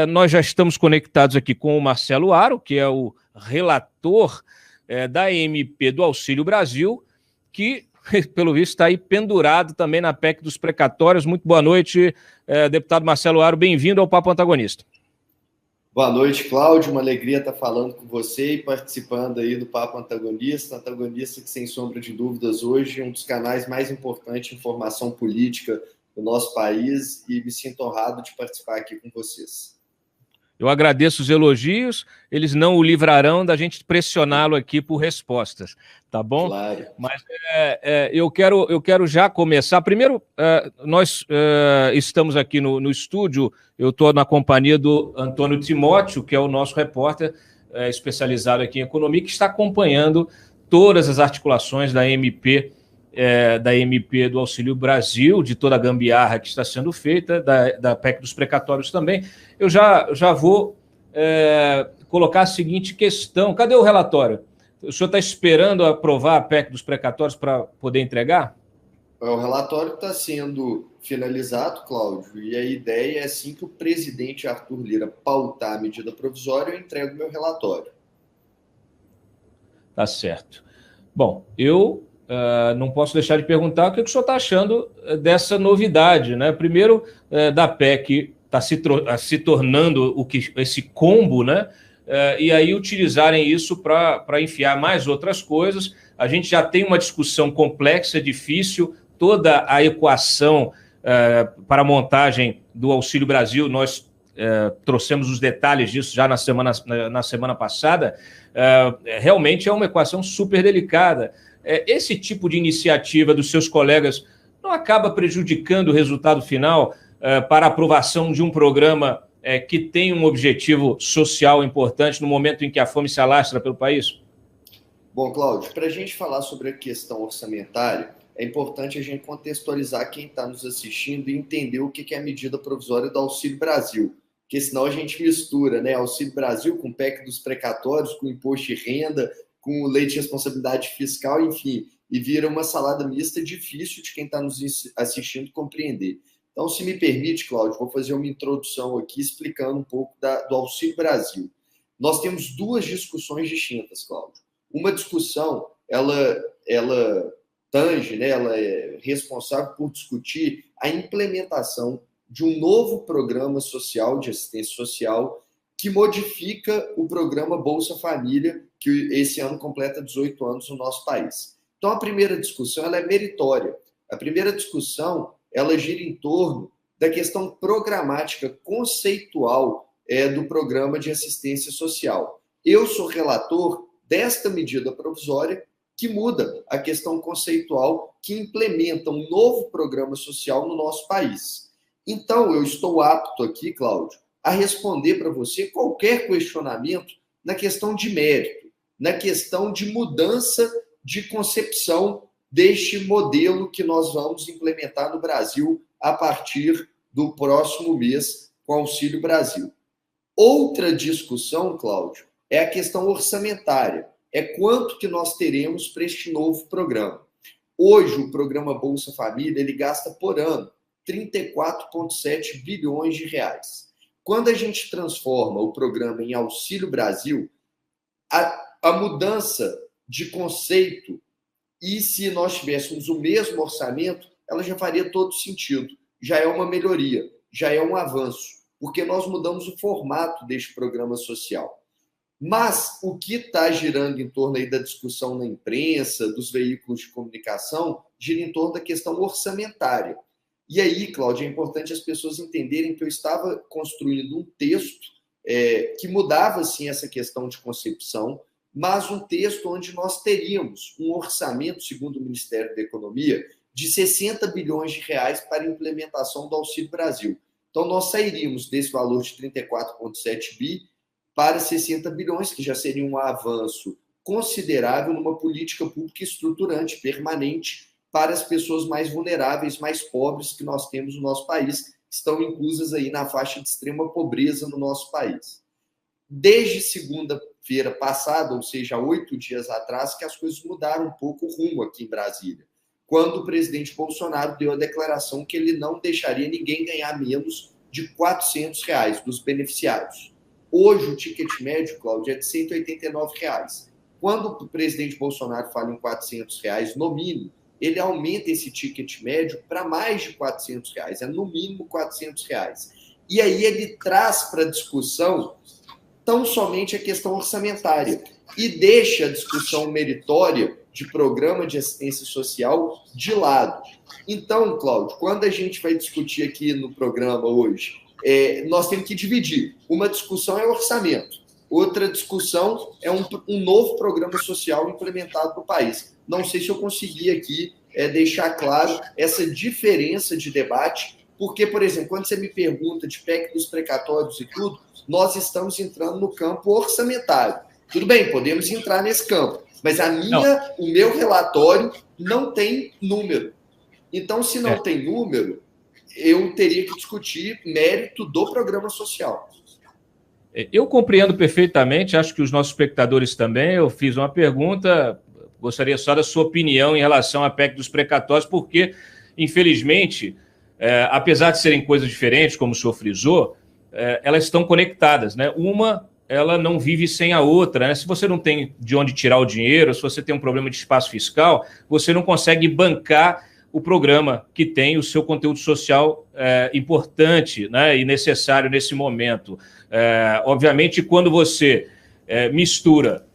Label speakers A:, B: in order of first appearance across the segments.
A: nós já estamos conectados aqui com o Marcelo Aro, que é o relator da MP do Auxílio Brasil, que, pelo visto, está aí pendurado também na PEC dos precatórios. Muito boa noite, deputado Marcelo Aro, bem-vindo ao Papo Antagonista.
B: Boa noite, Cláudio, uma alegria estar falando com você e participando aí do Papo Antagonista, que, sem sombra de dúvidas, hoje é um dos canais mais importantes de informação política do nosso país, e me sinto honrado de participar aqui com vocês.
A: Eu agradeço os elogios, eles não o livrarão da gente pressioná-lo aqui por respostas, tá bom?
B: Claro.
A: Mas eu quero já começar. Primeiro, nós estamos aqui no estúdio, eu estou na companhia do Antônio Timóteo, que é o nosso repórter especializado aqui em economia, que está acompanhando todas as articulações da MP do Auxílio Brasil, de toda a gambiarra que está sendo feita, da PEC dos precatórios também. Eu já vou colocar a seguinte questão. Cadê o relatório? O senhor está esperando aprovar a PEC dos precatórios para poder entregar?
B: O relatório está sendo finalizado, Cláudio, e a ideia é assim que o presidente Arthur Lira pautar a medida provisória, eu entrego o meu relatório.
A: Tá certo. Bom, eu não posso deixar de perguntar o que o senhor está achando dessa novidade, né? Primeiro, da PEC está se tornando esse combo, né? E aí utilizarem isso para enfiar mais outras coisas. A gente já tem uma discussão complexa, difícil, toda a equação para a montagem do Auxílio Brasil, nós trouxemos os detalhes disso já na semana passada. Realmente é uma equação super delicada. Esse tipo de iniciativa dos seus colegas não acaba prejudicando o resultado final para a aprovação de um programa que tem um objetivo social importante no momento em que a fome se alastra pelo país?
B: Bom, Cláudio, para a gente falar sobre a questão orçamentária, é importante a gente contextualizar quem está nos assistindo e entender o que é a medida provisória do Auxílio Brasil, porque senão a gente mistura, né, Auxílio Brasil com PEC dos precatórios, com imposto de renda, com lei de responsabilidade fiscal, enfim, e vira uma salada mista difícil de quem está nos assistindo compreender. Então, se me permite, Cláudio, vou fazer uma introdução aqui explicando um pouco do Auxílio Brasil. Nós temos duas discussões distintas, Cláudio. Uma discussão, ela tange, né, ela é responsável por discutir a implementação de um novo programa social, de assistência social, que modifica o programa Bolsa Família, que esse ano completa 18 anos no nosso país. Então, a primeira discussão ela é meritória. A primeira discussão ela gira em torno da questão programática, conceitual do programa de assistência social. Eu sou relator desta medida provisória que muda a questão conceitual, que implementa um novo programa social no nosso país. Então, eu estou apto aqui, Cláudio, a responder para você qualquer questionamento na questão de mérito, na questão de mudança de concepção deste modelo que nós vamos implementar no Brasil a partir do próximo mês com o Auxílio Brasil. Outra discussão, Cláudio, é a questão orçamentária. É quanto que nós teremos para este novo programa. Hoje, o programa Bolsa Família, ele gasta por ano 34,7 bilhões de reais. Quando a gente transforma o programa em Auxílio Brasil, a mudança de conceito, e se nós tivéssemos o mesmo orçamento, ela já faria todo sentido. Já é uma melhoria, já é um avanço, porque nós mudamos o formato deste programa social. Mas o que está girando em torno aí da discussão na imprensa, dos veículos de comunicação, gira em torno da questão orçamentária. E aí, Cláudio, é importante as pessoas entenderem que eu estava construindo um texto que mudava, sim, essa questão de concepção, mas um texto onde nós teríamos um orçamento, segundo o Ministério da Economia, de 60 bilhões de reais para a implementação do Auxílio Brasil. Então, nós sairíamos desse valor de 34,7 bi para 60 bilhões, que já seria um avanço considerável numa política pública estruturante, permanente, para as pessoas mais vulneráveis, mais pobres que nós temos no nosso país, que estão inclusas aí na faixa de extrema pobreza no nosso país. Desde segunda-feira passada, ou seja, 8 dias atrás, que as coisas mudaram um pouco o rumo aqui em Brasília, quando o presidente Bolsonaro deu a declaração que ele não deixaria ninguém ganhar menos de R$ 400 dos beneficiários. Hoje, o ticket médio, Cláudio, é de R$ 189. Quando o presidente Bolsonaro fala em R$ 400 no mínimo, ele aumenta esse ticket médio para mais de R$ 400, é no mínimo R$ 400. E aí ele traz para a discussão tão somente a questão orçamentária e deixa a discussão meritória de programa de assistência social de lado. Então, Cláudio, quando a gente vai discutir aqui no programa hoje, nós temos que dividir. Uma discussão é orçamento, outra discussão é um novo programa social implementado no país. Não sei se eu consegui aqui deixar claro essa diferença de debate, porque, por exemplo, quando você me pergunta de PEC dos precatórios e tudo, nós estamos entrando no campo orçamentário. Tudo bem, podemos entrar nesse campo, mas o meu relatório não tem número. Então, se não tem número, eu teria que discutir mérito do programa social.
A: Eu compreendo perfeitamente, acho que os nossos espectadores também. Eu fiz uma pergunta, gostaria só da sua opinião em relação à PEC dos precatórios, porque, infelizmente, apesar de serem coisas diferentes, como o senhor frisou, elas estão conectadas, né? Ela não vive sem a outra, né? Se você não tem de onde tirar o dinheiro, se você tem um problema de espaço fiscal, você não consegue bancar o programa que tem o seu conteúdo social importante, né, e necessário nesse momento. Obviamente, quando você mistura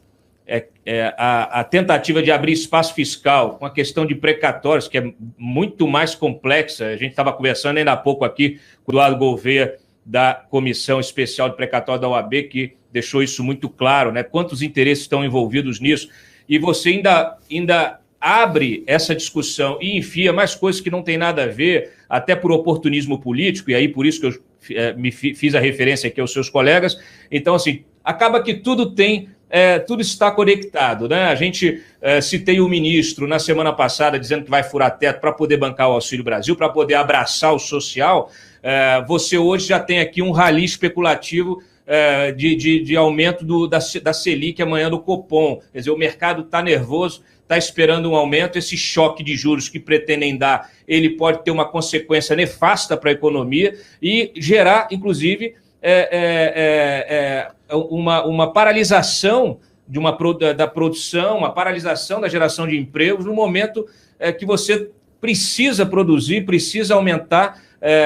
A: a tentativa de abrir espaço fiscal com a questão de precatórios, que é muito mais complexa, a gente estava conversando ainda há pouco aqui com o Eduardo Gouveia, da Comissão Especial de Precatório da OAB, que deixou isso muito claro, né? Quantos interesses estão envolvidos nisso, e você ainda abre essa discussão e enfia mais coisas que não tem nada a ver, até por oportunismo político, e aí por isso que eu fiz a referência aqui aos seus colegas. Então, assim, acaba que tudo está conectado, né? A gente citei o ministro na semana passada dizendo que vai furar teto para poder bancar o Auxílio Brasil, para poder abraçar o social. Você hoje já tem aqui um rally especulativo de aumento da Selic amanhã do Copom. Quer dizer, o mercado está nervoso, está esperando um aumento. Esse choque de juros que pretendem dar, ele pode ter uma consequência nefasta para a economia e gerar, inclusive, uma paralisação da produção, uma paralisação da geração de empregos no momento que você precisa produzir, precisa aumentar.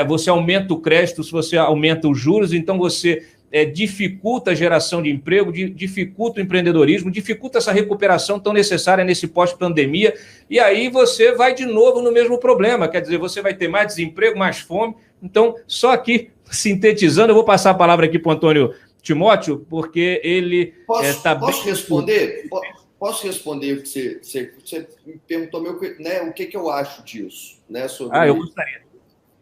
A: Você aumenta o crédito, se você aumenta os juros, então você dificulta a geração de emprego, dificulta o empreendedorismo, dificulta essa recuperação tão necessária nesse pós-pandemia, e aí você vai de novo no mesmo problema, quer dizer, você vai ter mais desemprego, mais fome. Então, só aqui, sintetizando, eu vou passar a palavra aqui para o Antônio Timóteo, porque ele está bem...
B: Posso responder o que você me perguntou, né, o que eu acho disso? Né, sobre...
A: eu gostaria.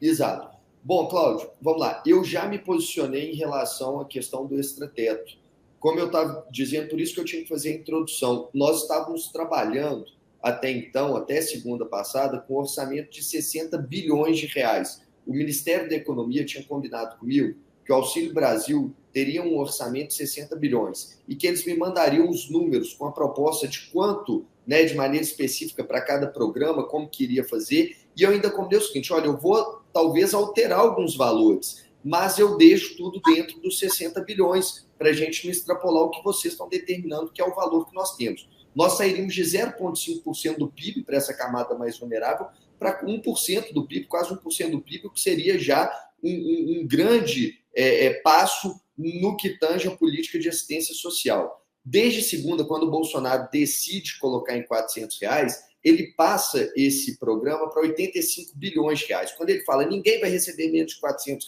B: Exato. Bom, Cláudio, vamos lá. Eu já me posicionei em relação à questão do extrateto. Como eu estava dizendo, por isso que eu tinha que fazer a introdução. Nós estávamos trabalhando até então, até segunda passada, com um orçamento de 60 bilhões de reais. O Ministério da Economia tinha combinado comigo que o Auxílio Brasil teria um orçamento de 60 bilhões e que eles me mandariam os números com a proposta de quanto, né, de maneira específica para cada programa, como que iria fazer. E eu ainda combinei o seguinte: olha, eu vou talvez alterar alguns valores, mas eu deixo tudo dentro dos 60 bilhões para a gente não extrapolar o que vocês estão determinando, que é o valor que nós temos. Nós sairíamos de 0,5% do PIB para essa camada mais vulnerável para 1% do PIB, quase 1% do PIB, o que seria já um grande passo no que tange a política de assistência social. Desde segunda, quando o Bolsonaro decide colocar em R$ 400, ele passa esse programa para 85 bilhões de reais. Quando ele fala ninguém vai receber menos de R$ 400,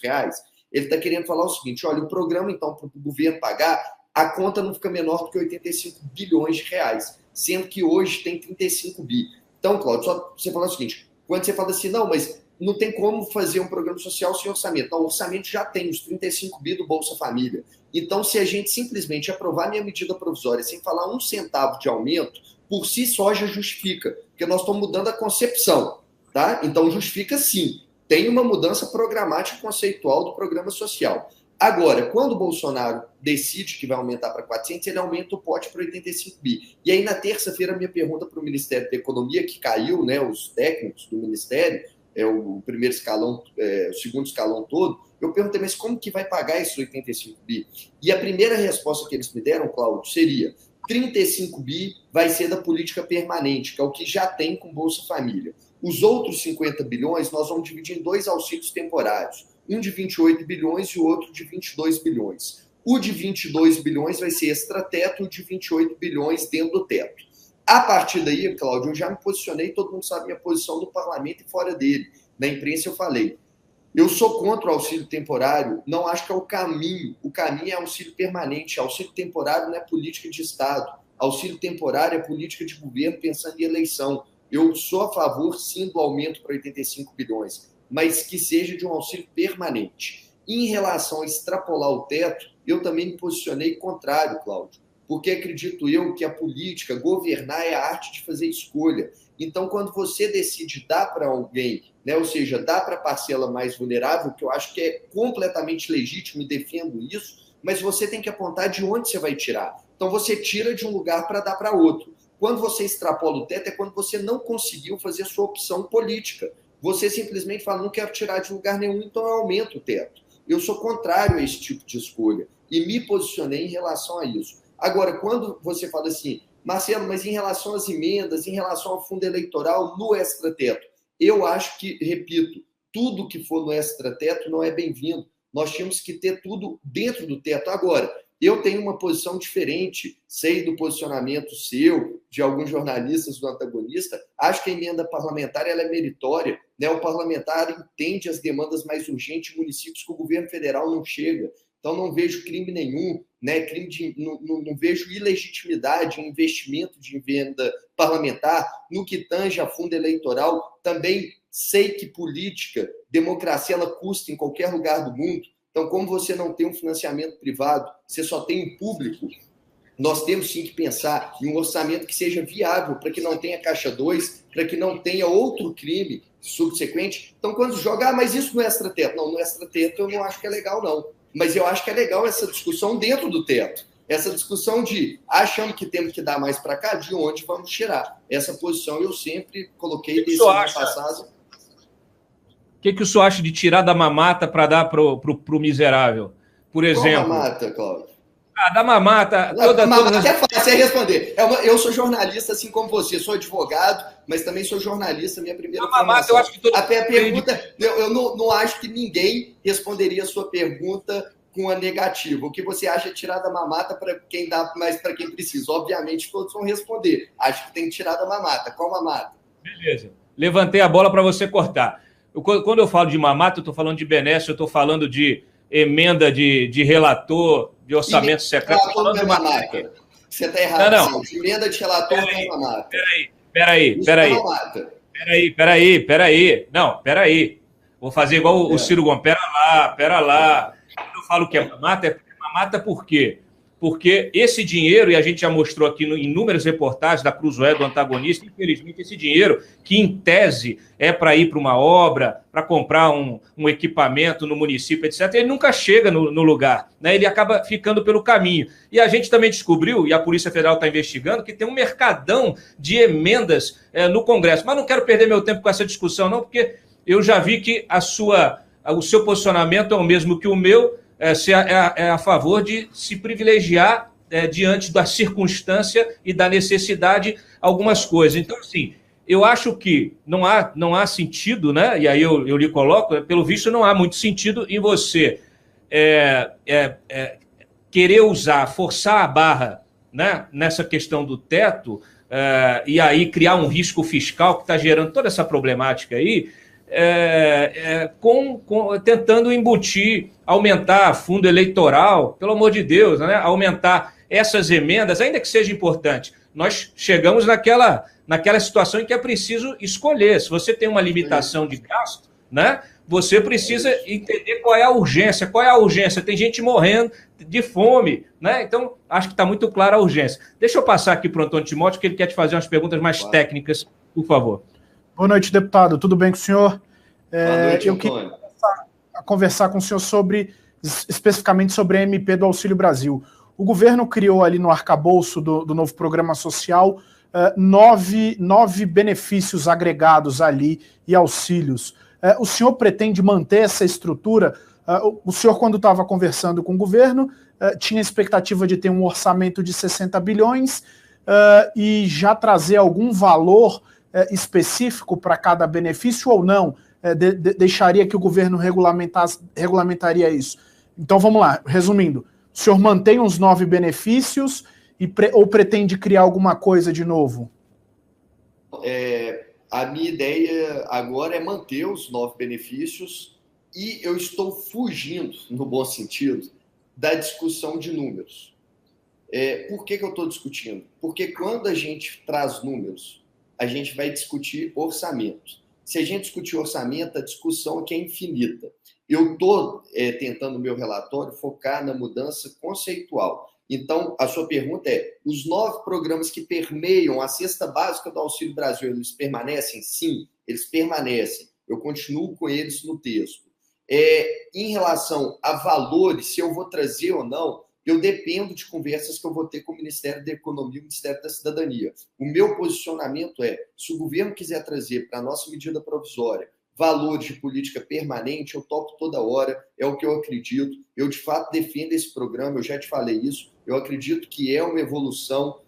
B: ele está querendo falar o seguinte: olha, o programa, então, para o governo pagar, a conta não fica menor do que 85 bilhões de reais, sendo que hoje tem 35 bi. Então, Cláudio, só você falar o seguinte: quando você fala assim, não, mas não tem como fazer um programa social sem orçamento. Não, o orçamento já tem os 35 bi do Bolsa Família. Então, se a gente simplesmente aprovar minha medida provisória sem falar um centavo de aumento, por si só já justifica, porque nós estamos mudando a concepção, tá? Então, justifica sim. Tem uma mudança programática conceitual do programa social. Agora, quando o Bolsonaro decide que vai aumentar para 400, ele aumenta o pote para 85 bi. E aí, na terça-feira, minha pergunta para o Ministério da Economia, que caiu, né, os técnicos do Ministério, o primeiro escalão, o segundo escalão todo, eu perguntei, mas como que vai pagar esses 85 bi? E a primeira resposta que eles me deram, Cláudio, seria 35 bi vai ser da política permanente, que é o que já tem com Bolsa Família. Os outros 50 bilhões nós vamos dividir em 2 auxílios temporários, um de 28 bilhões e o outro de 22 bilhões. O de 22 bilhões vai ser extrateto, o de 28 bilhões dentro do teto. A partir daí, Cláudio, eu já me posicionei, todo mundo sabe minha posição no parlamento e fora dele. Na imprensa eu falei, eu sou contra o auxílio temporário, não acho que é o caminho é auxílio permanente, auxílio temporário não é política de Estado, auxílio temporário é política de governo pensando em eleição. Eu sou a favor, sim, do aumento para 85 bilhões, mas que seja de um auxílio permanente. Em relação a extrapolar o teto, eu também me posicionei contrário, Cláudio, porque acredito eu que a política, governar é a arte de fazer escolha. Então, quando você decide dar para alguém, né, ou seja, dar para a parcela mais vulnerável, que eu acho que é completamente legítimo e defendo isso, mas você tem que apontar de onde você vai tirar. Então, você tira de um lugar para dar para outro. Quando você extrapola o teto, é quando você não conseguiu fazer a sua opção política. Você simplesmente fala, não quero tirar de lugar nenhum, então eu aumento o teto. Eu sou contrário a esse tipo de escolha e me posicionei em relação a isso. Agora, quando você fala assim, Marcelo, mas em relação às emendas, em relação ao fundo eleitoral, no extrateto, eu acho que, repito, tudo que for no extrateto não é bem-vindo. Nós tínhamos que ter tudo dentro do teto. Agora, eu tenho uma posição diferente, sei do posicionamento seu, de alguns jornalistas do antagonista, acho que a emenda parlamentar ela é meritória, né? O parlamentar entende as demandas mais urgentes de municípios que o governo federal não chega. Então, não vejo crime nenhum, né? Não vejo ilegitimidade em investimento de emenda parlamentar. No que tange a fundo eleitoral, também sei que política, democracia, ela custa em qualquer lugar do mundo. Então, como você não tem um financiamento privado, você só tem um público, nós temos sim que pensar em um orçamento que seja viável, para que não tenha caixa 2, para que não tenha outro crime subsequente. Então, quando joga, mas isso no extrateto. Não, no extrateto eu não acho que é legal, não. Mas eu acho que é legal essa discussão dentro do teto. Essa discussão de achamos que temos que dar mais para cá, de onde vamos tirar. Essa posição eu sempre coloquei desde o ano passado.
A: O que o senhor acha de tirar da mamata para dar para o miserável? Por exemplo.
B: Qual mamata, Cláudio?
A: Da mamata.
B: Mamata é fácil responder. Eu sou jornalista, assim como você. Sou advogado, mas também sou jornalista. Minha primeira
A: mamata, eu acho que
B: a pergunta, eu não acho que ninguém responderia a sua pergunta com a negativa. O que você acha de tirar da mamata para quem dá mais para quem precisa? Obviamente, todos vão responder. Acho que tem que tirar da mamata. Qual mamata?
A: Beleza. Levantei a bola para você cortar. Quando eu falo de mamata, eu estou falando de benesse, eu estou falando de emenda de relator, de orçamento secreto.
B: Relator não é mamata. Você está errado.
A: Não.
B: Emenda de relator não é mamata.
A: Peraí. Não, peraí. Vou fazer igual o Ciro Gomes. Pera lá. Quando eu falo que é mamata por quê? Porque esse dinheiro, e a gente já mostrou aqui em inúmeras reportagens da Cruzoé, do antagonista, infelizmente esse dinheiro, que em tese é para ir para uma obra, para comprar um equipamento no município, etc., ele nunca chega no lugar, né? Ele acaba ficando pelo caminho. E a gente também descobriu, e a Polícia Federal está investigando, que tem um mercadão de emendas no Congresso. Mas não quero perder meu tempo com essa discussão, não, porque eu já vi que o seu posicionamento é o mesmo que o meu. Se é a favor de se privilegiar diante da circunstância e da necessidade algumas coisas. Então, assim, eu acho que não há sentido, né? E aí eu lhe coloco, pelo visto, não há muito sentido em você querer forçar a barra, né, nessa questão do teto, e aí criar um risco fiscal que está gerando toda essa problemática aí, tentando embutir, aumentar fundo eleitoral, pelo amor de Deus, né? Aumentar essas emendas, ainda que seja importante. Nós chegamos naquela situação em que é preciso escolher. Se você tem uma limitação de gasto, né, você precisa entender qual é a urgência. Qual é a urgência? Tem gente morrendo de fome, né? Então, acho que está muito clara a urgência. Deixa eu passar aqui para o Antônio Timóteo, que ele quer te fazer umas perguntas mais técnicas, por favor.
C: Boa noite, deputado. Tudo bem com o senhor?
B: Boa noite,
C: eu queria conversar com o senhor especificamente sobre a MP do Auxílio Brasil. O governo criou ali no arcabouço do novo programa social 9 benefícios agregados ali e auxílios. O senhor pretende manter essa estrutura? O senhor, quando estava conversando com o governo, tinha a expectativa de ter um orçamento de 60 bilhões e já trazer algum valor específico para cada benefício ou não? Deixaria que o governo regulamentaria isso? Então vamos lá, resumindo. O senhor mantém os 9 benefícios ou pretende criar alguma coisa de novo?
B: A minha ideia agora é manter os 9 benefícios e eu estou fugindo, no bom sentido, da discussão de números. Por que eu estou discutindo? Porque quando a gente traz números, a gente vai discutir orçamento. Se a gente discutir orçamento, a discussão aqui é infinita. Eu estou tentando, no meu relatório, focar na mudança conceitual. Então, a sua pergunta é, os 9 programas que permeiam a cesta básica do Auxílio Brasil, eles permanecem? Sim, eles permanecem. Eu continuo com eles no texto. Em relação a valores, se eu vou trazer ou não, eu dependo de conversas que eu vou ter com o Ministério da Economia e o Ministério da Cidadania. O meu posicionamento é, se o governo quiser trazer para a nossa medida provisória valores de política permanente, eu topo toda hora, é o que eu acredito. Eu, de fato, defendo esse programa, eu já te falei isso, eu acredito que é uma evolução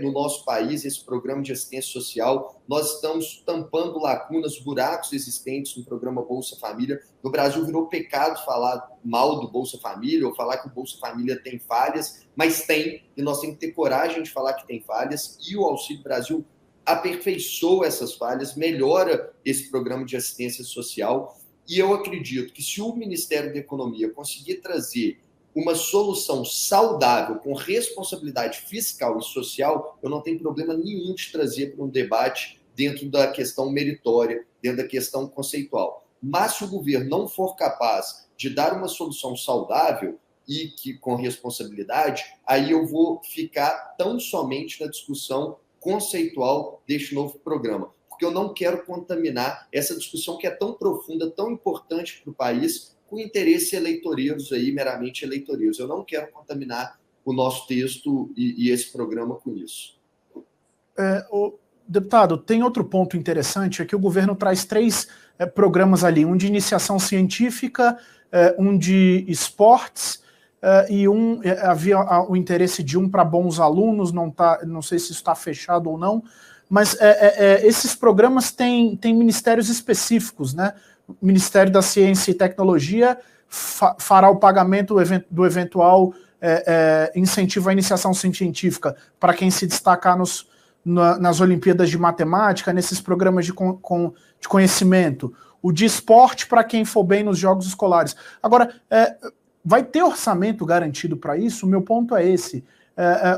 B: no nosso país, esse programa de assistência social. Nós estamos tampando lacunas, buracos existentes no programa Bolsa Família. No Brasil virou pecado falar mal do Bolsa Família ou falar que o Bolsa Família tem falhas, mas tem, e nós temos que ter coragem de falar que tem falhas, e o Auxílio Brasil aperfeiçoa essas falhas, melhora esse programa de assistência social, e eu acredito que se o Ministério da Economia conseguir trazer uma solução saudável, com responsabilidade fiscal e social, eu não tenho problema nenhum de trazer para um debate dentro da questão meritória, dentro da questão conceitual. Mas se o governo não for capaz de dar uma solução saudável e que com responsabilidade, aí eu vou ficar tão somente na discussão conceitual deste novo programa, porque eu não quero contaminar essa discussão que é tão profunda, tão importante para o país, com interesses eleitoreiros aí, meramente eleitoreiros. Eu não quero contaminar o nosso texto e esse programa com isso.
C: Deputado, tem outro ponto interessante, é que o governo traz 3 programas ali, um de iniciação científica, um de esportes, e havia o interesse de um para bons alunos, não sei se isso está fechado ou não, mas esses programas têm ministérios específicos, né? O Ministério da Ciência e Tecnologia fará o pagamento do eventual incentivo à iniciação científica para quem se destacar nas Olimpíadas de Matemática, nesses programas de conhecimento. O de esporte para quem for bem nos jogos escolares. Agora, vai ter orçamento garantido para isso? O meu ponto é esse.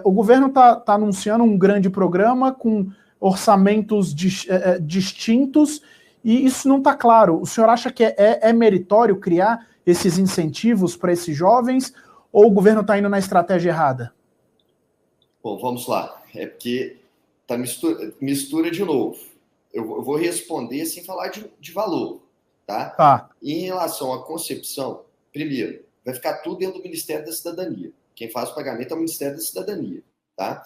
C: O governo está anunciando um grande programa com orçamentos distintos e isso não está claro. O senhor acha que é meritório criar esses incentivos para esses jovens ou o governo está indo na estratégia errada?
B: Bom, vamos lá. É porque tá mistura de novo. Eu vou responder sem falar de valor. Tá? Em relação à concepção, primeiro, vai ficar tudo dentro do Ministério da Cidadania. Quem faz o pagamento é o Ministério da Cidadania. Tá?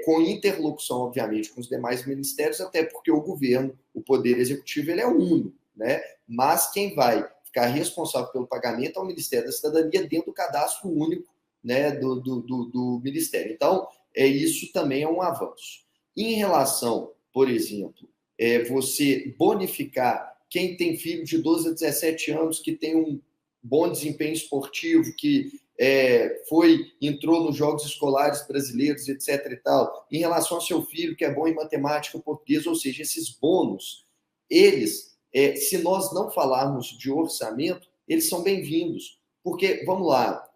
B: Com interlocução, obviamente, com os demais ministérios, até porque o governo, o Poder Executivo, ele é uno, né? Mas quem vai ficar responsável pelo pagamento é o Ministério da Cidadania dentro do cadastro único, né, do Ministério. Então, isso também é um avanço. Em relação, por exemplo, você bonificar quem tem filho de 12 a 17 anos que tem um bom desempenho esportivo, que entrou nos Jogos Escolares Brasileiros, etc. e tal, em relação ao seu filho que é bom em matemática, português, ou seja, esses bônus, eles, se nós não falarmos de orçamento, eles são bem-vindos. Porque, vamos lá,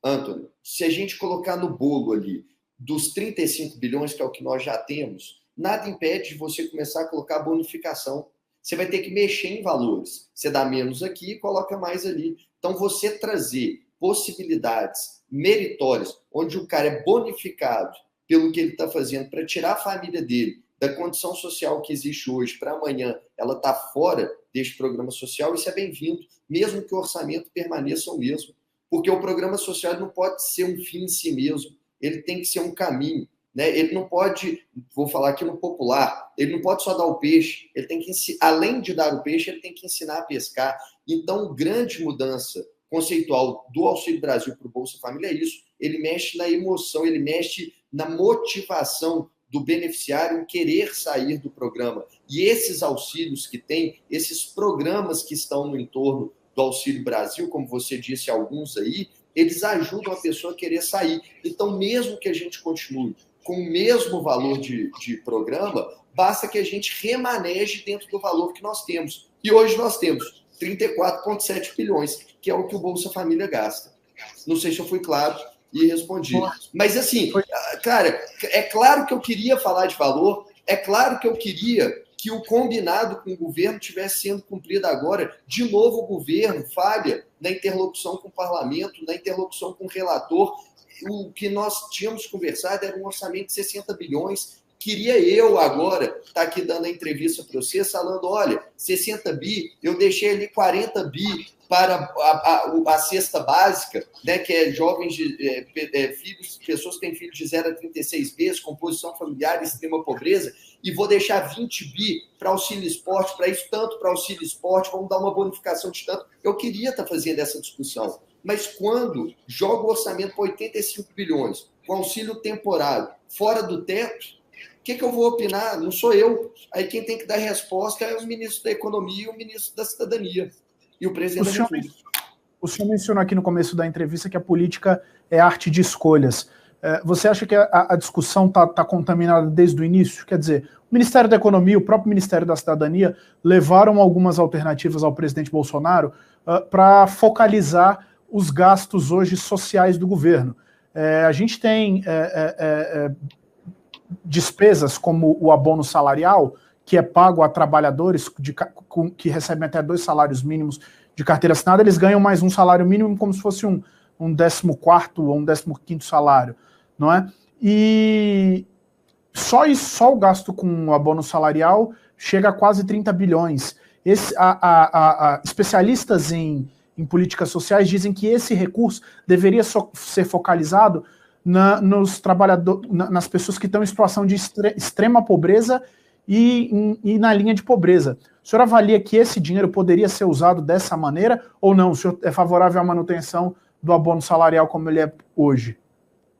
B: Antônio, se a gente colocar no bolo ali dos 35 bilhões, que é o que nós já temos, nada impede de você começar a colocar bonificação. Você vai ter que mexer em valores. Você dá menos aqui e coloca mais ali. Então, você trazer possibilidades meritórias, onde o cara é bonificado pelo que ele está fazendo para tirar a família dele da condição social que existe hoje, para amanhã ela está fora deste programa social, isso é bem-vindo, mesmo que o orçamento permaneça o mesmo. Porque o programa social não pode ser um fim em si mesmo, ele tem que ser um caminho. né? Ele não pode, vou falar aqui no popular, ele não pode só dar o peixe, ele tem que, além de dar o peixe, ele tem que ensinar a pescar. Então, grande mudança conceitual do Auxílio Brasil para o Bolsa Família é isso. Ele mexe na emoção, ele mexe na motivação do beneficiário em querer sair do programa. E esses auxílios que tem, esses programas que estão no entorno do Auxílio Brasil, como você disse, alguns aí, eles ajudam a pessoa a querer sair. Então, mesmo que a gente continue com o mesmo valor de programa, basta que a gente remaneje dentro do valor que nós temos. E hoje nós temos 34,7 bilhões, que é o que o Bolsa Família gasta. Não sei se eu fui claro e respondi. Mas, assim, cara, é claro que eu queria falar de valor, é claro que eu queria que o combinado com o governo estivesse sendo cumprido agora. De novo, o governo falha na interlocução com o parlamento, na interlocução com o relator. O que nós tínhamos conversado era um orçamento de 60 bilhões. Queria eu agora estar aqui dando a entrevista para vocês, falando, olha, 60 bi, eu deixei ali 40 bi para a cesta básica, né, que é jovens, filhos, pessoas que têm filhos de 0 a 36 meses, composição familiar, extrema pobreza, e vou deixar 20 bi para auxílio esporte, para isso, tanto para auxílio esporte, vamos dar uma bonificação de tanto. Eu queria estar fazendo essa discussão. Mas quando joga o orçamento para 85 bilhões, com auxílio temporário, fora do teto, o que eu vou opinar? Não sou eu. Aí quem tem que dar resposta é o ministro da Economia e o ministro da Cidadania. E o presidente da República.
C: O senhor mencionou aqui no começo da entrevista que a política é arte de escolhas. Você acha que a discussão está contaminada desde o início? Quer dizer, o Ministério da Economia, o próprio Ministério da Cidadania levaram algumas alternativas ao presidente Bolsonaro para focalizar os gastos hoje sociais do governo. A gente tem despesas como o abono salarial, que é pago a trabalhadores que recebem até 2 salários mínimos de carteira assinada, eles ganham mais um salário mínimo como se fosse um 14º ou um 15º salário, não é? E só o gasto com o abono salarial chega a quase 30 bilhões. Especialistas em políticas sociais dizem que esse recurso deveria ser focalizado nos trabalhadores, nas pessoas que estão em situação de extrema pobreza e na linha de pobreza. O senhor avalia que esse dinheiro poderia ser usado dessa maneira ou não? O senhor é favorável à manutenção do abono salarial como ele é hoje?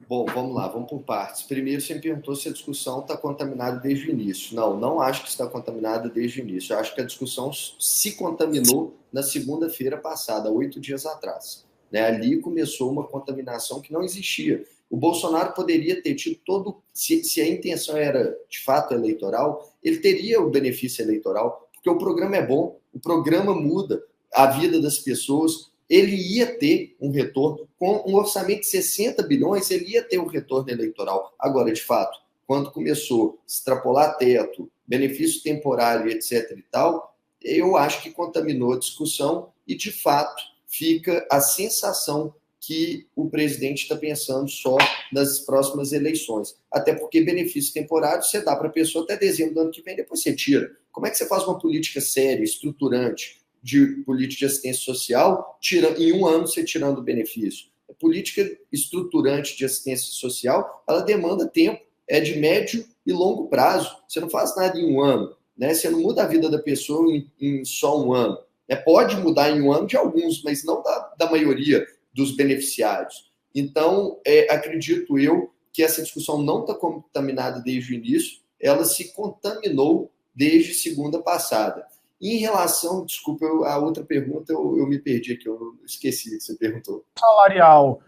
B: Bom, vamos lá, vamos por partes. Primeiro, você me perguntou se a discussão está contaminada desde o início. Não acho que está contaminada desde o início. Eu acho que a discussão se contaminou na segunda-feira passada, 8 dias atrás. Né? Ali começou uma contaminação que não existia. O Bolsonaro poderia ter tido se a intenção era, de fato, eleitoral, ele teria o benefício eleitoral, porque o programa é bom, o programa muda a vida das pessoas, ele ia ter um retorno, com um orçamento de 60 bilhões, ele ia ter um retorno eleitoral. Agora, de fato, quando começou a extrapolar teto, benefício temporário, etc. e tal, eu acho que contaminou a discussão e, de fato, fica a sensação que o presidente está pensando só nas próximas eleições. Até porque benefício temporário você dá para a pessoa até dezembro do ano que vem, depois você tira. Como é que você faz uma política séria, estruturante, de política de assistência social, em um ano você tirando o benefício? A política estruturante de assistência social, ela demanda tempo, é de médio e longo prazo. Você não faz nada em um ano, né? Você não muda a vida da pessoa em só um ano. Pode mudar em um ano de alguns, mas não da maioria dos beneficiários. Então, acredito eu que essa discussão não está contaminada desde o início, ela se contaminou desde segunda passada. Em relação, desculpa, a outra pergunta eu me perdi aqui, eu esqueci que você perguntou.
C: Salarial.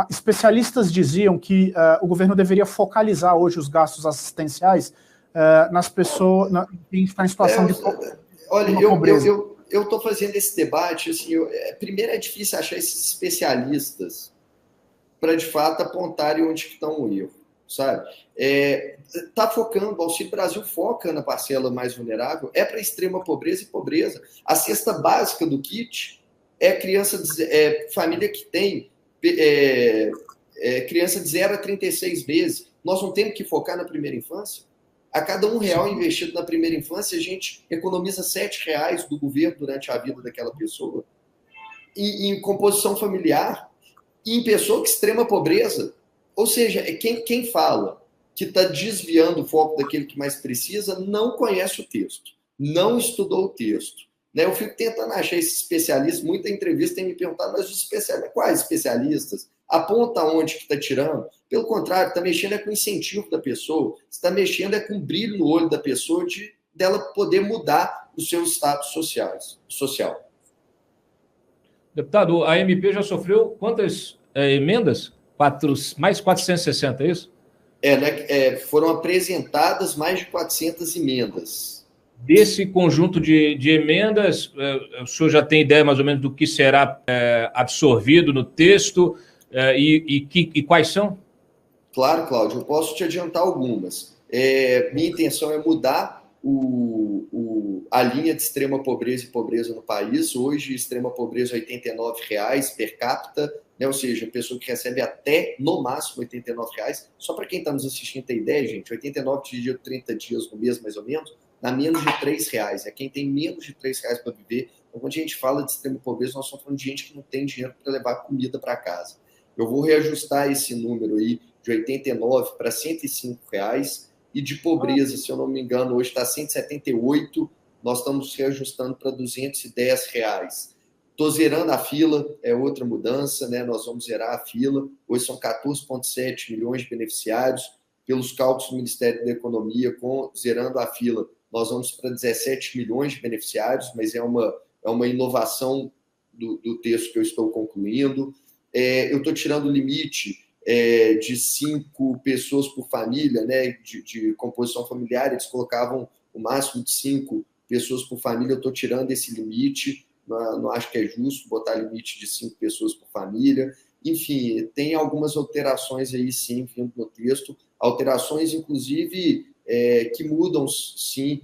C: Especialistas diziam que o governo deveria focalizar hoje os gastos assistenciais nas pessoas que estão em situação de pobreza.
B: Eu estou fazendo esse debate, assim, primeiro é difícil achar esses especialistas para, de fato, apontarem onde estão o erro, sabe? Está focando, o Auxílio Brasil foca na parcela mais vulnerável, é para extrema pobreza e pobreza. A cesta básica do kit é família que tem criança de 0 a 36 meses. Nós não temos que focar na primeira infância? A cada R$1 investido na primeira infância, a gente economiza R$7 do governo durante a vida daquela pessoa. E em composição familiar, e em pessoa que extrema pobreza. Ou seja, quem fala que está desviando o foco daquele que mais precisa, não conhece o texto, não estudou o texto. Né? Eu fico tentando achar esses especialistas, muita entrevista tem me perguntado, mas os especialistas, quais especialistas? Aponta onde que está tirando? Pelo contrário, está mexendo é com o incentivo da pessoa, está mexendo é com o brilho no olho da pessoa dela poder mudar o seu status social.
A: Deputado, a MP já sofreu quantas emendas? Mais 460, é isso?
B: Foram apresentadas mais de 400 emendas.
A: Desse conjunto de emendas, o senhor já tem ideia mais ou menos do que será absorvido no texto e quais são?
B: Claro, Cláudio, eu posso te adiantar algumas. Minha intenção é mudar a linha de extrema pobreza e pobreza no país. Hoje, extrema pobreza é R$ 89,00 per capita, né? Ou seja, a pessoa que recebe até, no máximo, R$ 89,00. Só para quem está nos assistindo ter ideia, gente, 89 dividido 30 dias no mês, mais ou menos, dá menos de R$ 3,00. É quem tem menos de R$ 3,00 para viver. Então, quando a gente fala de extrema pobreza, nós estamos falando de gente que não tem dinheiro para levar comida para casa. Eu vou reajustar esse número aí de 89 para R$ 105,00. E de pobreza, se eu não me engano, hoje está 178, nós estamos reajustando para R$ 210. Estou zerando a fila, é outra mudança, né? Nós vamos zerar a fila. Hoje são 14,7 milhões de beneficiários. Pelos cálculos do Ministério da Economia, zerando a fila, nós vamos para 17 milhões de beneficiários, mas é uma inovação do texto que eu estou concluindo. Eu estou tirando o limite de 5 pessoas por família, né, de composição familiar. Eles colocavam o máximo de 5 pessoas por família. Eu estou tirando esse limite, não acho que é justo botar limite de 5 pessoas por família. Enfim, tem algumas alterações aí, sim, vindo no texto, alterações, inclusive, que mudam, sim,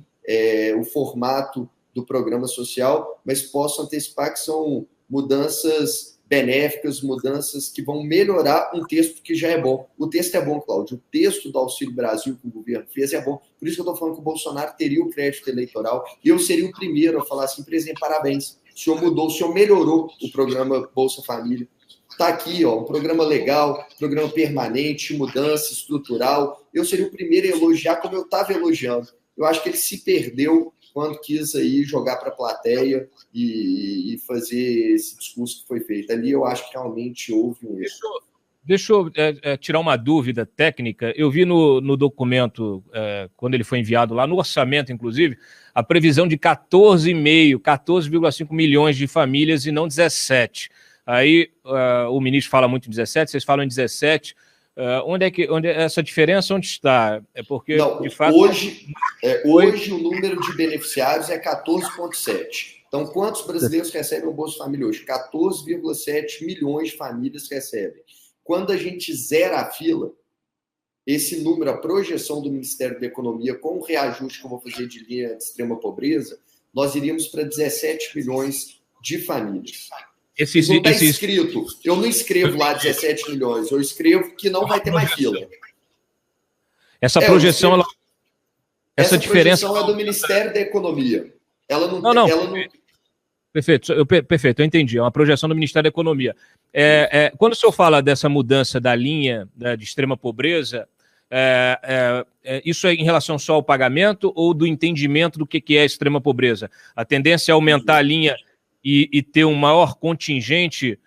B: o formato do programa social, mas posso antecipar que são mudanças benéficas, mudanças que vão melhorar um texto que já é bom. O texto é bom, Cláudio. O texto do Auxílio Brasil que o governo fez é bom. Por isso que eu estou falando que o Bolsonaro teria o crédito eleitoral e eu seria o primeiro a falar assim, presidente, parabéns. O senhor mudou, o senhor melhorou o programa Bolsa Família. Está aqui, ó, um programa legal, programa permanente, mudança estrutural. Eu seria o primeiro a elogiar como eu estava elogiando. Eu acho que ele se perdeu quando quis aí jogar para a plateia e fazer esse discurso que foi feito. Ali eu acho que realmente houve um erro.
A: Deixa eu tirar uma dúvida técnica. Eu vi no documento, quando ele foi enviado lá, no orçamento, inclusive, a previsão de 14,5 milhões de famílias e não 17. Aí o ministro fala muito em 17, vocês falam em 17. Onde essa diferença onde está? É porque,
B: não,
A: de fato...
B: Hoje o número de beneficiários é 14,7. Então, quantos brasileiros recebem o Bolsa Família hoje? 14,7 milhões de famílias recebem. Quando a gente zera a fila, esse número, a projeção do Ministério da Economia, com o reajuste que eu vou fazer de linha de extrema pobreza, nós iríamos para 17 milhões de famílias. Isso não está escrito. Eu não escrevo lá 17 milhões, eu escrevo que não vai ter mais fila.
A: Essa projeção...
B: Essa projeção é do Ministério da Economia. Ela não...
A: Perfeito, eu entendi. É uma projeção do Ministério da Economia. Quando o senhor fala dessa mudança da linha de extrema pobreza, isso é em relação só ao pagamento ou do entendimento do que é extrema pobreza? A tendência é aumentar a linha e ter um maior contingente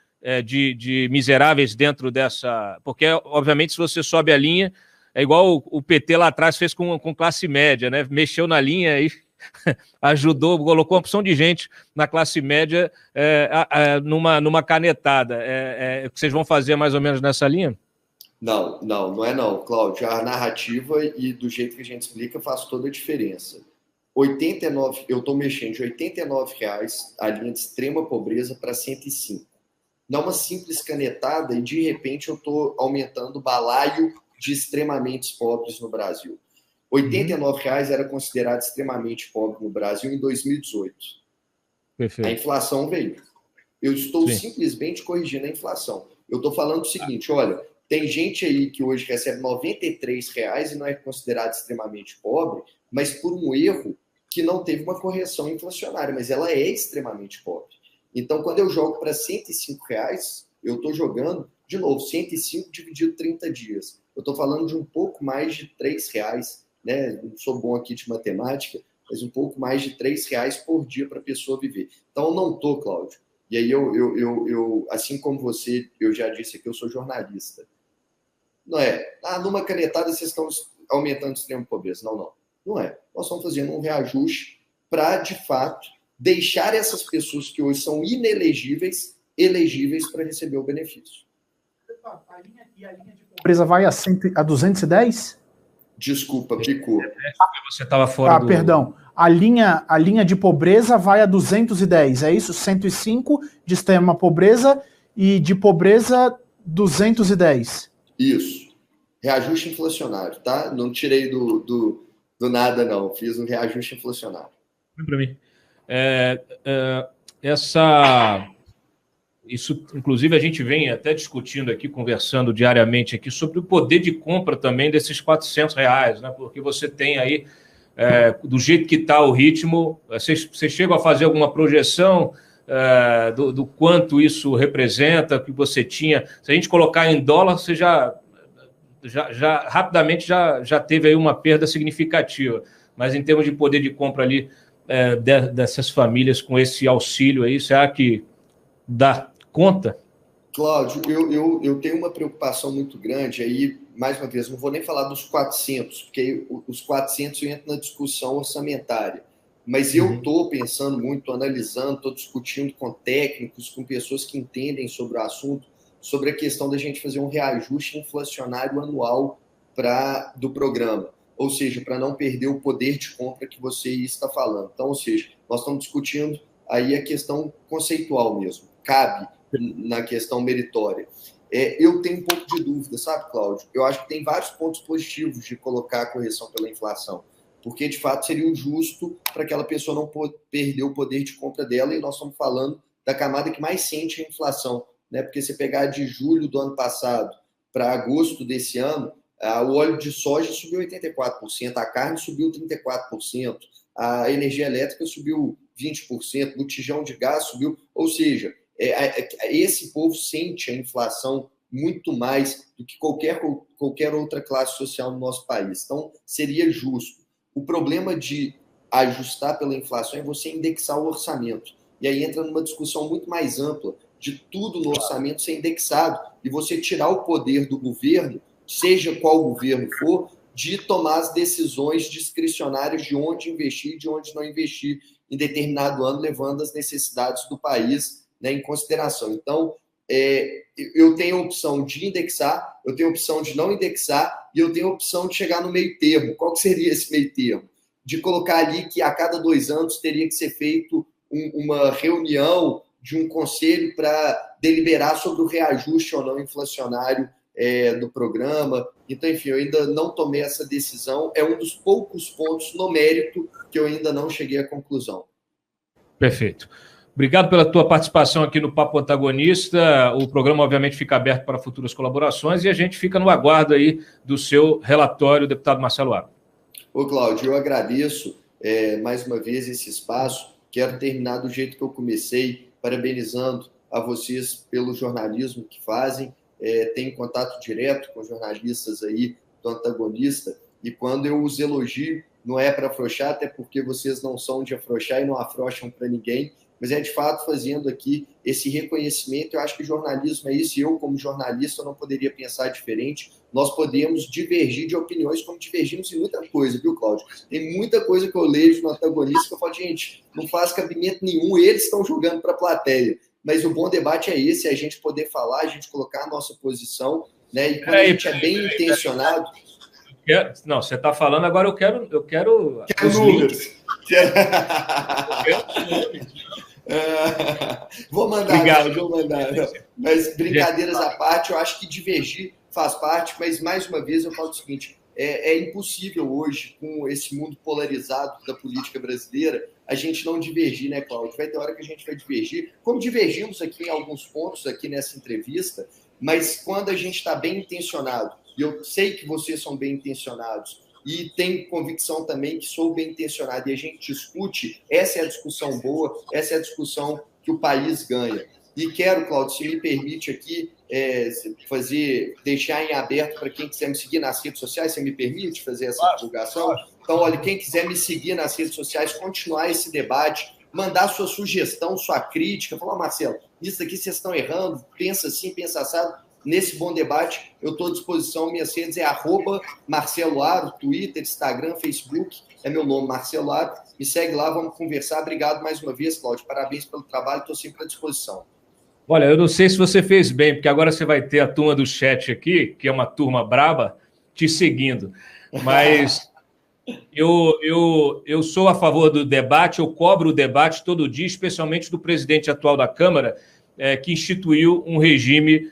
A: de miseráveis dentro dessa... Porque, obviamente, se você sobe a linha, é igual o PT lá atrás fez com classe média, né? Mexeu na linha e ajudou, colocou uma opção de gente na classe média numa canetada. O que vocês vão fazer mais ou menos nessa linha?
B: Não é não, Cláudio. A narrativa e do jeito que a gente explica faz toda a diferença. 89, eu estou mexendo de R$ 89,00 a linha de extrema pobreza para 105. Não uma simples canetada e, de repente, eu estou aumentando o balaio de extremamente pobres no Brasil. R$ 89,00 era considerado extremamente pobre no Brasil em 2018. Perfeito. A inflação veio. Eu estou simplesmente corrigindo a inflação. Eu estou falando o seguinte, olha, tem gente aí que hoje recebe R$ 93,00 e não é considerado extremamente pobre, mas por um erro que não teve uma correção inflacionária, mas ela é extremamente pobre. Então, quando eu jogo para R$ 105,00, eu estou jogando, de novo, 105 dividido 30 dias. eu estou falando de um pouco mais de R$3, né? Não sou bom aqui de matemática, mas um pouco mais de R$3 por dia para a pessoa viver. Então, eu não estou, Cláudio. E aí, eu, assim como você, eu já disse aqui, eu sou jornalista. Não é, numa canetada vocês estão aumentando o extremo pobreza. Não é. Nós estamos fazendo um reajuste para, de fato, deixar essas pessoas que hoje são inelegíveis, elegíveis para receber o benefício.
C: A linha de pobreza vai a 210?
B: Desculpa, picou.
A: Você estava fora do...
C: Perdão. A linha de pobreza vai a 210, é isso? 105 de extrema pobreza e de pobreza 210.
B: Isso. Reajuste inflacionário, tá? Não tirei do nada, não. Fiz um reajuste inflacionário.
A: Para mim. Isso, inclusive, a gente vem até discutindo aqui, conversando diariamente aqui, sobre o poder de compra também desses R$400, né? Porque você tem aí, do jeito que está o ritmo, você chega a fazer alguma projeção do quanto isso representa, que você tinha. Se a gente colocar em dólar, você já rapidamente já teve aí uma perda significativa. Mas em termos de poder de compra ali dessas famílias com esse auxílio aí, será que dá conta?
B: Cláudio, eu tenho uma preocupação muito grande aí, mais uma vez, não vou nem falar dos 400, porque os 400 eu entro na discussão orçamentária, mas eu estou pensando muito, estou analisando, estou discutindo com técnicos, com pessoas que entendem sobre o assunto, sobre a questão da gente fazer um reajuste inflacionário anual do programa, ou seja, para não perder o poder de compra que você está falando. Então, ou seja, nós estamos discutindo aí a questão conceitual mesmo, cabe na questão meritória. Eu tenho um pouco de dúvida, sabe, Cláudio? Eu acho que tem vários pontos positivos de colocar a correção pela inflação, porque, de fato, seria o justo para aquela pessoa não perder o poder de compra dela, e nós estamos falando da camada que mais sente a inflação, né? Porque se pegar de julho do ano passado para agosto desse ano, o óleo de soja subiu 84%, a carne subiu 34%, a energia elétrica subiu 20%, o botijão de gás subiu, ou seja, esse povo sente a inflação muito mais do que qualquer outra classe social no nosso país. Então, seria justo. O problema de ajustar pela inflação é você indexar o orçamento. E aí entra numa discussão muito mais ampla de tudo no orçamento ser indexado e você tirar o poder do governo, seja qual governo for, de tomar as decisões discricionárias de onde investir e de onde não investir em determinado ano, levando as necessidades do país, né, em consideração. Então, eu tenho a opção de indexar, eu tenho a opção de não indexar e eu tenho a opção de chegar no meio termo. Qual que seria esse meio termo? De colocar ali que a cada 2 anos teria que ser feito uma reunião de um conselho para deliberar sobre o reajuste ou não inflacionário do programa. Então, enfim, eu ainda não tomei essa decisão. É um dos poucos pontos no mérito que eu ainda não cheguei à conclusão.
A: Perfeito. Obrigado pela tua participação aqui no Papo Antagonista. O programa, obviamente, fica aberto para futuras colaborações e a gente fica no aguardo aí do seu relatório, deputado Marcelo Aro.
B: Ô, Cláudio, eu agradeço mais uma vez esse espaço. Quero terminar do jeito que eu comecei, parabenizando a vocês pelo jornalismo que fazem. Tenho contato direto com jornalistas aí do Antagonista e quando eu os elogio, não é para afrouxar, até porque vocês não são de afrouxar e não afrouxam para ninguém, mas de fato fazendo aqui esse reconhecimento. Eu acho que jornalismo é isso, e eu, como jornalista, não poderia pensar diferente. Nós podemos divergir de opiniões como divergimos em muita coisa, viu, Cláudio? Tem muita coisa que eu leio no Antagonista que eu falo, gente, não faz cabimento nenhum, eles estão jogando para a plateia. Mas o bom debate é esse, é a gente poder falar, a gente colocar a nossa posição, né? E quando a gente é bem intencionado...
A: Não, você está falando, agora eu quero
B: números. Vou mandar. Mas brincadeiras à parte, eu acho que divergir faz parte, mas mais uma vez eu falo o seguinte, é impossível hoje, com esse mundo polarizado da política brasileira, a gente não divergir, né, Cláudio? Vai ter hora que a gente vai divergir, como divergimos aqui em alguns pontos aqui nessa entrevista, mas quando a gente está bem intencionado, e eu sei que vocês são bem intencionados, e tenho convicção também que sou bem intencionado, e a gente discute, essa é a discussão boa, essa é a discussão que o país ganha. E quero, Cláudio, se me permite aqui, deixar em aberto para quem quiser me seguir nas redes sociais. Você me permite fazer essa divulgação? Então, olha, quem quiser me seguir nas redes sociais, continuar esse debate, mandar sua sugestão, sua crítica, falar, Marcelo, isso aqui vocês estão errando, pensa assim, pensa assado. Nesse bom debate, eu estou à disposição. Minhas redes é @Marcelo Aro, Twitter, Instagram, Facebook. É meu nome, Marcelo Aro. Me segue lá, vamos conversar. Obrigado mais uma vez, Cláudio. Parabéns pelo trabalho, estou sempre à disposição.
A: Olha, eu não sei se você fez bem, porque agora você vai ter a turma do chat aqui, que é uma turma braba, te seguindo. Mas eu sou a favor do debate, eu cobro o debate todo dia, especialmente do presidente atual da Câmara, que instituiu um regime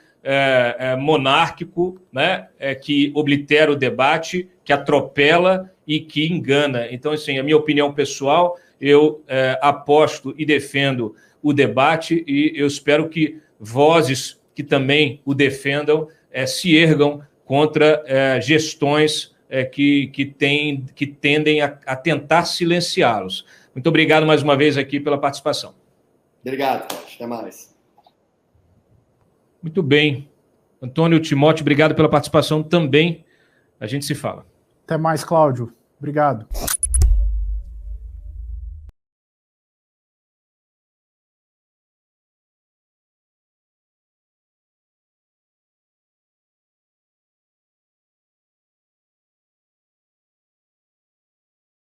A: monárquico, né, que oblitera o debate, que atropela e que engana. Então, assim, a minha opinião pessoal, eu aposto e defendo o debate e eu espero que vozes que também o defendam se ergam contra gestões que tendem a tentar silenciá-los. Muito obrigado mais uma vez aqui pela participação.
B: Obrigado, Cláudio. Até mais.
A: Muito bem. Antônio Timóteo, obrigado pela participação também. A gente se fala.
C: Até mais, Cláudio. Obrigado.